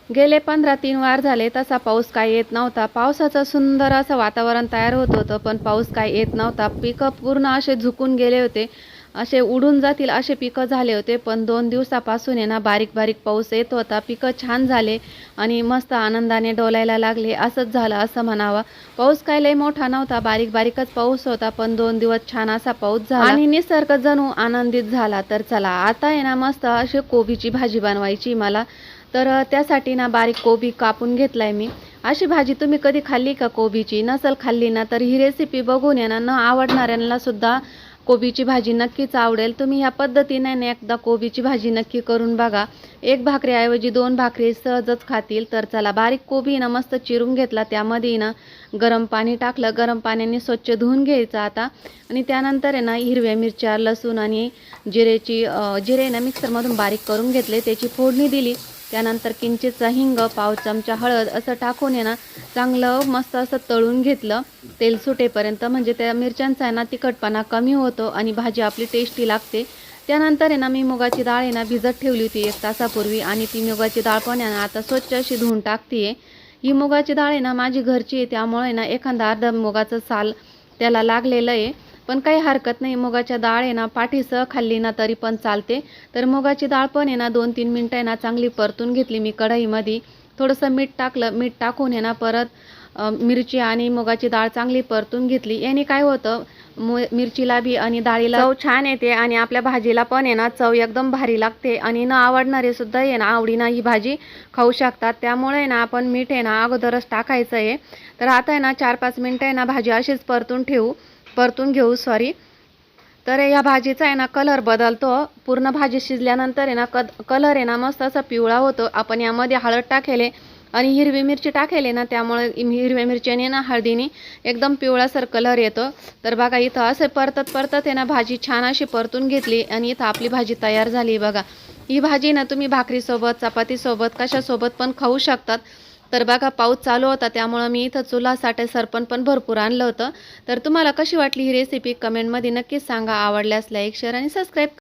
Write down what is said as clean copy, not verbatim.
गेले 15-3 वार झाले तसा पाऊस काय येत नव्हता. पावसाचं सुंदर असं वातावरण तयार होत होतं, पण पाऊस काय येत नव्हता. पिकं पूर्ण असे झुकून गेले होते. असे उडून जातील असे पिकं झाले होते. पण 2 दिवसापासून आहे ना बारीक-बारीक पाऊस येत होता. पिकं छान झाले आणि मस्त आनंदाने डोलायला लागले. असंच झालं असं म्हणावं. पाऊस काय लय मोठा नव्हता, बारीक-बारीकच पाऊस होता. पण 2 दिवस छान असा पाऊस झाला आणि निसर्ग जणू आनंदित झाला. तर चला आता आहे ना मस्त अशी कोबीची भाजी बनवायची मला. तर त्यासाठी ना बारीक कोबी कापून घेतलाय मी. अशी भाजी तुम्ही कधी खाल्ली का कोबीची? नसेल खाल्ली ना तर ही रेसिपी बघून आहे ना न आवडणाऱ्यांना सुद्धा कोबीची भाजी नक्कीच आवडेल. तुम्ही ह्या पद्धतीने ना एकदा कोबीची भाजी नक्की करून बघा. एक भाकरीऐवजी 2 भाकरी सहजच खातील. तर चला बारीक कोबी ना मस्त चिरून घेतला. त्यामध्ये ना गरम पाणी टाकलं. गरम पाण्याने स्वच्छ धुवून घ्यायचं आता आणि त्यानंतर आहे ना हिरव्या मिरच्या, लसूण आणि जिरे ना मिक्सरमधून बारीक करून घेतले. त्याची फोडणी दिली. त्यानंतर किंचितचा हिंग, पाव चमचा हळद असं टाकून आहे ना चांगलं मस्त असं तळून घेतलं तेल सुटेपर्यंत. म्हणजे त्या मिरच्यांचा आहे ना तिखटपणा कमी होतो आणि भाजी आपली टेस्टी लागते. त्यानंतर आहे ना मी मुगाची डाळ आहे ना भिजत ठेवली होती 1 तासापूर्वी आणि ती मुगाची डाळ पण आहे ना आता स्वच्छ अशी धुवून टाकते. ही मुगाची डाळ आहे ना माझी घरची आहे, त्यामुळे ना एखादा अर्धा मुगाचं साल त्याला लागलेलं आहे. पण काही हरकत नाही, मुगाच्या डाळ आहे ना पाठीसह खाल्ली ना तरी पण चालते. तर मुगाची डाळ पण आहे ना 2-3 मिनटं आहे ना चांगली परतून घेतली मी कढईमध्ये. थोडंसं मीठ टाकलं. मीठ टाकून आहे ना परत मिरची आणि मुगाची डाळ चांगली परतून घेतली. याने काय होतं मिरचीला बी आणि डाळीला चव छान येते आणि आपल्या भाजीला पण आहे ना चव एकदम भारी लागते आणि न आवडणारे सुद्धा आहे ना आवडीनं ही भाजी खाऊ शकतात. त्यामुळे आहे ना आपण मीठ आहे ना अगोदरच टाकायचं आहे. तर आता आहे ना 4-5 मिनटं आहे ना भाजी अशीच परतून घेऊ सॉरी. तर या भाजीचा आहे ना कलर बदलतो. पूर्ण भाजी शिजल्यानंतर आहे ना कलर आहे ना मस्त असा पिवळा होतो. आपण यामध्ये हळद टाकेले आणि हिरवी मिरची टाकेले ना, त्यामुळे हिरव्या मिरच्याने ना हळदीने एकदम पिवळासर कलर येतो. तर बघा इथं असं परतत आहे ना भाजी छान अशी परतून घेतली आणि इथं आपली भाजी तयार झाली बघा. ही भाजी ना तुम्ही भाकरीसोबत, चपातीसोबत कशासोबत पण खाऊ शकतात. तर बघा पाऊस चालू होता त्यामुळं मी इथं चुलासाठी सरपण पण भरपूर आणलं होतं. तर तुम्हाला कशी वाटली ही रेसिपी कमेंटमध्ये नक्कीच सांगा. आवडल्यास लाईक, शेअर आणि सबस्क्राईब